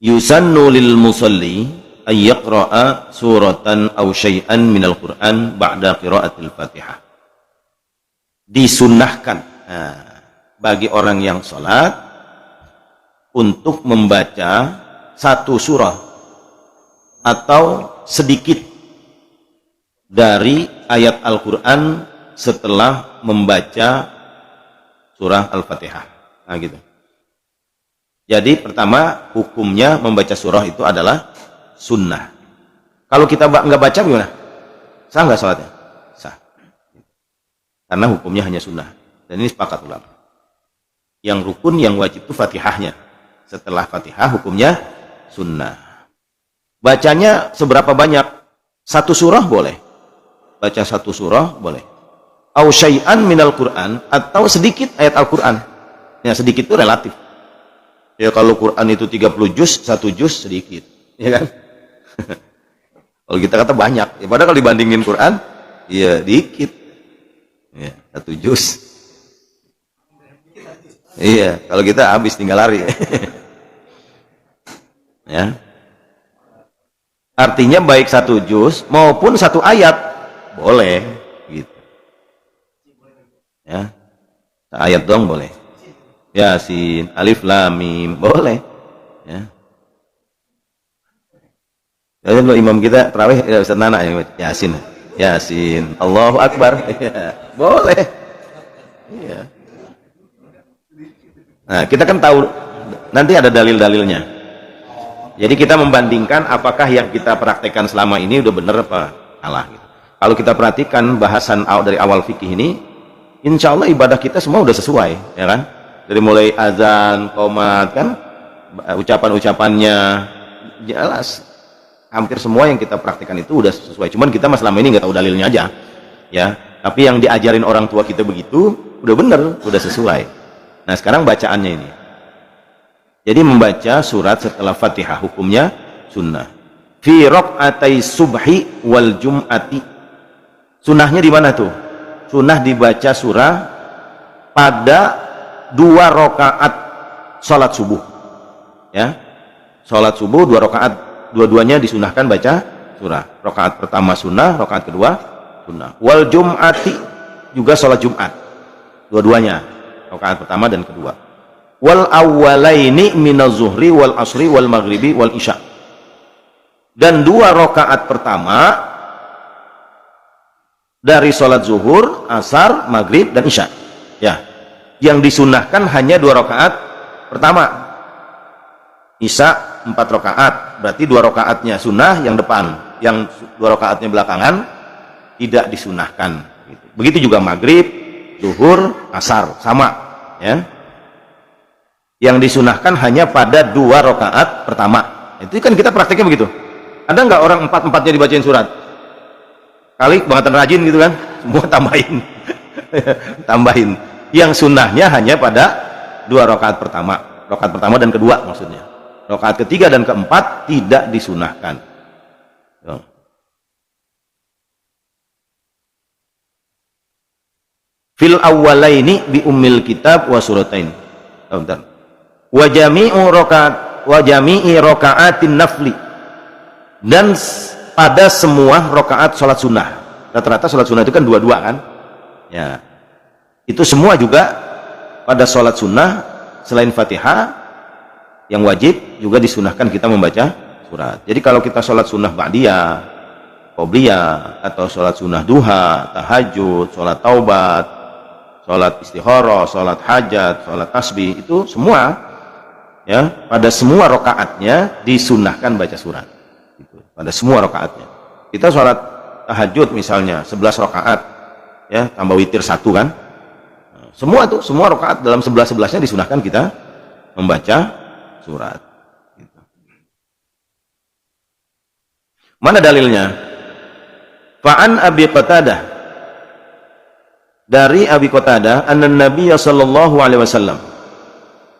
yusannu lil musalli ay yaqra'a suratan aw syai'an minal Qur'an ba'da qira'atil Fatihah. Disunnahkan bagi orang yang sholat untuk membaca satu surah atau sedikit dari ayat Al-Quran setelah membaca surah Al-Fatihah. Nah gitu. Jadi pertama hukumnya membaca surah itu adalah sunnah. Kalau kita nggak baca gimana? Sah nggak sholatnya? Sah. Karena hukumnya hanya sunnah. Dan ini sepakat ulama. Yang rukun, yang wajib itu Fatihahnya. Setelah Fatihah hukumnya sunnah. Bacanya seberapa banyak? Satu surah boleh. Baca satu surah boleh. Au syai'an minal Qur'an, atau sedikit ayat Al-Quran. Ya sedikit itu relatif. Ya kalau Quran itu 30 juz, satu juz sedikit. Ya kan? Kalau kita kata banyak. Ya, padahal kalau dibandingin Quran, ya dikit. Ya, satu juz. Iya, kalau kita habis tinggal lari. Ya. Artinya baik satu juz maupun satu ayat boleh gitu. Ya. Ayat dong boleh. Yasin, alif lam mim boleh. Ya. Jadi kalau imam kita tarawih ya Ustaz Nana yang Yasin. Yasin, Allahu Akbar. Ya, boleh. Iya. Nah, kita kan tahu nanti ada dalil-dalilnya. Jadi kita membandingkan apakah yang kita praktekkan selama ini udah benar apa salah gitu. Kalau kita perhatikan bahasan dari awal fikih ini, insya Allah ibadah kita semua udah sesuai, ya kan? Dari mulai azan, qomat, kan? Ucapan-ucapannya jelas. Hampir semua yang kita praktekkan itu udah sesuai. Cuman kita selama ini nggak tahu dalilnya aja, ya. Tapi yang diajarin orang tua kita begitu, udah bener, udah sesuai. Nah sekarang bacaannya ini. Jadi membaca surat setelah Fatihah hukumnya sunnah. Fi raq'atai subhi wal jum'ati. Sunnahnya di mana tuh? Sunnah dibaca surah pada 2 rakaat salat subuh. Ya. Salat subuh 2 rakaat, dua-duanya disunahkan baca surah. Rakaat pertama sunnah, rakaat kedua sunnah. Wal jum'ati juga salat Jumat. Dua-duanya, rakaat pertama dan kedua. Wal awwalaini minaz zuhri wal asri wal maghribi wal isya. Dan 2 rakaat pertama dari salat zuhur, asar, maghrib dan isya. Ya. Yang disunahkan hanya 2 rakaat pertama. Isya 4 rakaat, berarti 2 rakaatnya sunnah yang depan, yang 2 rakaatnya belakangan tidak disunahkan. Begitu juga maghrib, zuhur, asar, sama. Ya. Yang disunahkan hanya pada 2 rakaat pertama. Itu kan kita prakteknya begitu. Ada nggak orang 4-4-nya dibacain surat? Kali bangetan rajin gitu kan? Semua tambahin. Tambahin. Yang sunnahnya hanya pada 2 rakaat pertama. Rakaat pertama dan kedua maksudnya. Rakaat ketiga dan keempat tidak disunahkan. Fil awwalaini bi ummil kitab wa suratain. Oh, bentar. Wa jami'i raka'atin nafli, dan pada semua rakaat salat sunnah. Rata-rata salat sunnah itu kan 2-2 kan ya, itu semua juga pada salat sunnah selain Fatihah yang wajib juga disunahkan kita membaca surat. Jadi kalau kita salat sunnah ba'diyah, qobliyah, atau salat sunnah duha, tahajud, salat taubat, salat istikharah, salat hajat, salat tasbih, itu semua ya, pada semua rakaatnya disunahkan baca surat. Gitu. Pada semua rakaatnya. Kita sholat tahajud misalnya 11 rakaat, ya tambah witir 1 kan. Nah, semua tuh, semua rakaat dalam 11-11-nya disunahkan kita membaca surat. Gitu. Mana dalilnya? Fa'an Abi Qatadah, dari Abi Qatadah, anna Nabiya sallallahu alaihi wasallam,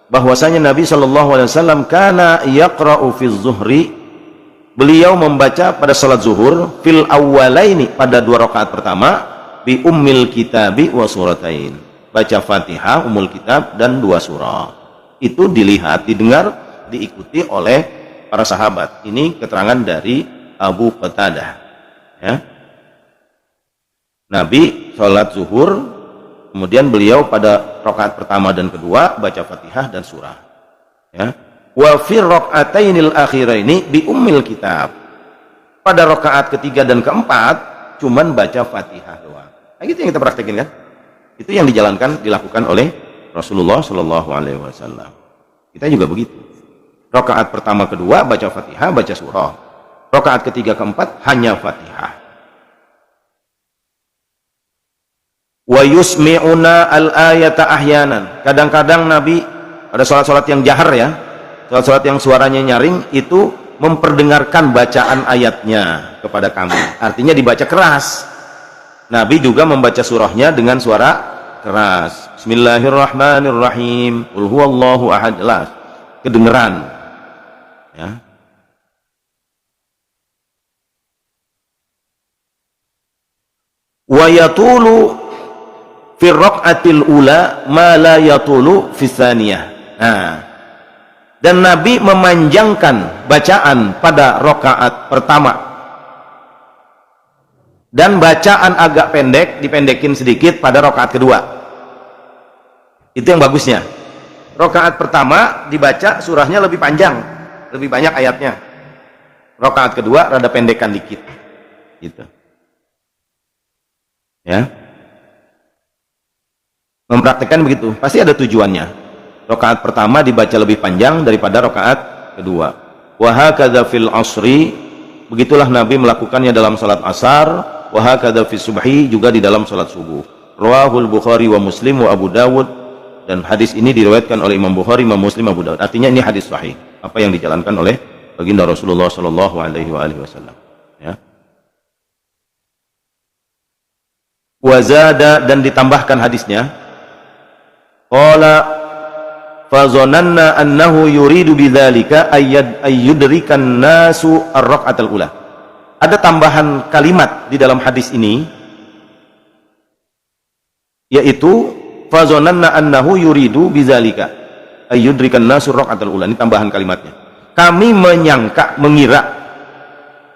bahwasanya Nabi sallallahu alaihi wasallam kana yaqra'u fi zuhri, beliau membaca pada salat zuhur, fil awwalaini, pada 2 rakaat pertama, bi ummil kitabi wa suratain, baca Fatihah, ummul kitab dan 2 surah. Itu dilihat, didengar, diikuti oleh para sahabat. Ini keterangan dari Abu Qatadah. Ya. Nabi sholat zuhur, kemudian beliau pada rakaat pertama dan kedua baca Fatihah dan surah. Ya. Wa fi raq'atainil akhiraini bi ummil kitab. Pada rakaat ketiga dan keempat cuman baca Fatihah doang. Nah, itu yang kita praktekin kan? Itu yang dilakukan oleh Rasulullah Shallallahu Alaihi Wasallam. Kita juga begitu. Rakaat pertama kedua baca Fatihah, baca surah. Rakaat ketiga keempat hanya Fatihah. Wa yusmi'una al-ayata ahyanan. Kadang-kadang Nabi pada sholat-sholat yang jahar ya, sholat-sholat yang suaranya nyaring itu memperdengarkan bacaan ayatnya kepada kami. Artinya dibaca keras. Nabi juga membaca surahnya dengan suara keras. Bismillahirrahmanirrahim. Qul huwallahu ahad. Jelas kedengeran. Ya. Wa yatulu fi raq'atil ula ma la yatulu fi tsaniyah. Nah, dan Nabi memanjangkan bacaan pada rakaat pertama dan bacaan agak pendek dipendekin sedikit pada rakaat kedua. Itu yang bagusnya. Rakaat pertama dibaca surahnya lebih panjang, lebih banyak ayatnya. Rakaat kedua rada pendekan dikit gitu ya. Mempraktekkan begitu pasti ada tujuannya. Rakaat pertama dibaca lebih panjang daripada rakaat kedua. Wa hakadza fil asri, begitulah Nabi melakukannya dalam salat asar. Wa hakadza fis subhi, juga di dalam salat subuh. Rawahul Bukhari wa Muslim wa Abu Dawud, dan hadis ini diriwayatkan oleh Imam Bukhari, Imam Muslim, Abu Dawud. Artinya ini hadis sahih, apa yang dijalankan oleh baginda Rasulullah sallallahu alaihi wasallam ya. Wa zada, dan ditambahkan hadisnya, qala fazananna annahu yuridu bidzalika ayyudrikan nasu ar-raq'atal ula. Ada tambahan kalimat di dalam hadis ini, yaitu fazananna annahu yuridu bidzalika ayyudrikan nasu ar-raq'atal ula. Ini tambahan kalimatnya. Kami menyangka, mengira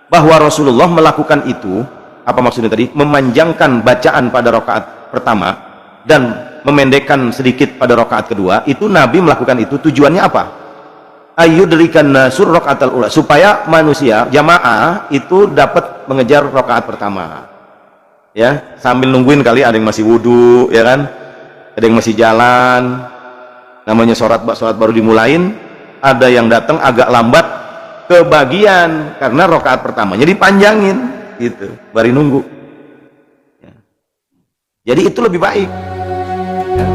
bahwa Rasulullah melakukan itu. Apa maksudnya tadi? Memanjangkan bacaan pada rakaat pertama dan memendekkan sedikit pada rakaat kedua. Itu Nabi melakukan itu tujuannya apa? Ayyudrikan nasur rakaatal ula, supaya manusia jamaah itu dapat mengejar rakaat pertama. Ya, sambil nungguin kali ada yang masih wudu, ya kan? Ada yang masih jalan. Namanya sholat baru dimulain, ada yang datang agak lambat kebagian karena rakaat pertamanya dipanjangin gitu, bari nunggu ya. Jadi itu lebih baik ya.